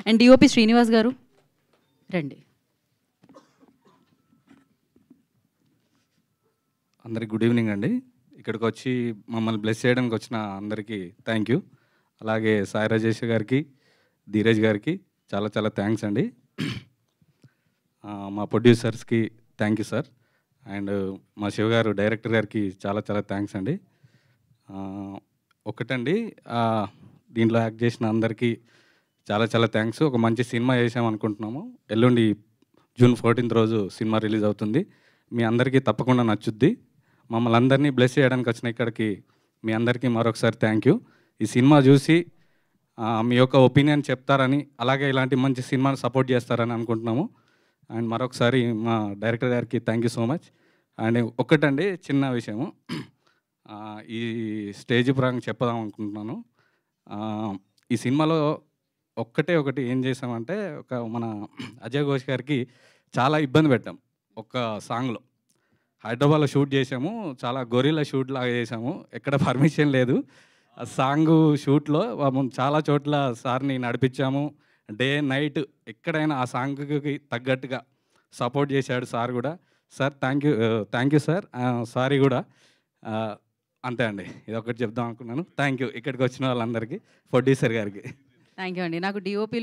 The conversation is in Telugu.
అండ్ డిఓపి శ్రీనివాస్ గారు రండి. అందరికి గుడ్ ఈవినింగ్ అండి. ఇక్కడికి వచ్చి మమ్మల్ని బ్లెస్ చేయడానికి వచ్చిన అందరికీ థ్యాంక్ యూ. అలాగే సాయి రాజేష్ గారికి, ధీరజ్ గారికి చాలా చాలా థ్యాంక్స్ అండి. మా ప్రొడ్యూసర్స్కి థ్యాంక్ యూ సార్. అండ్ మా శివ గారు డైరెక్టర్ గారికి చాలా చాలా థ్యాంక్స్ అండి. ఒకటండి, దీంట్లో యాక్ట్ చేసిన అందరికీ చాలా చాలా థ్యాంక్స్. ఒక మంచి సినిమా చేసామనుకుంటున్నాము. ఎల్లుండి జూన్ 14th రోజు సినిమా రిలీజ్ అవుతుంది. మీ అందరికీ తప్పకుండా నచ్చుద్ది. మమ్మల్ని అందరినీ బ్లెస్ చేయడానికి వచ్చిన ఇక్కడికి మీ అందరికీ మరొకసారి థ్యాంక్ యూ. ఈ సినిమా చూసి మీ యొక్క ఒపీనియన్ చెప్తారని, అలాగే ఇలాంటి మంచి సినిమాని సపోర్ట్ చేస్తారని అనుకుంటున్నాము. అండ్ మరొకసారి మా డైరెక్టర్ గారికి thank you so much. And ఒక్కటండి చిన్న విషయము, ఈ స్టేజ్ పరంగా చెప్పదాం అనుకుంటున్నాను. ఈ సినిమాలో ఒకటి ఏం చేసామంటే, మన అజయ్ ఘోష్ గారికి చాలా ఇబ్బంది పెట్టాం. ఒక సాంగ్లో హైదరాబాద్లో షూట్ చేసాము. చాలా గొరిల్లా షూట్ లాగా చేసాము. ఎక్కడ పర్మిషన్ లేదు. ఆ సాంగ్ షూట్లో చాలా చోట్ల సార్ని నడిపించాము. డే నైట్ ఎక్కడైనా ఆ సాంగ్కి తగ్గట్టుగా సపోర్ట్ చేశాడు సార్ కూడా. Sir thank you sir. Sorry కూడా. అంతే అండి, ఇది ఒకటి చెప్దాం అనుకున్నాను. థ్యాంక్ యూ ఇక్కడికి వచ్చిన వాళ్ళందరికీ, ప్రొడ్యూసర్ గారికి. థ్యాంక్ యూ అండి. నాకు డిఓపి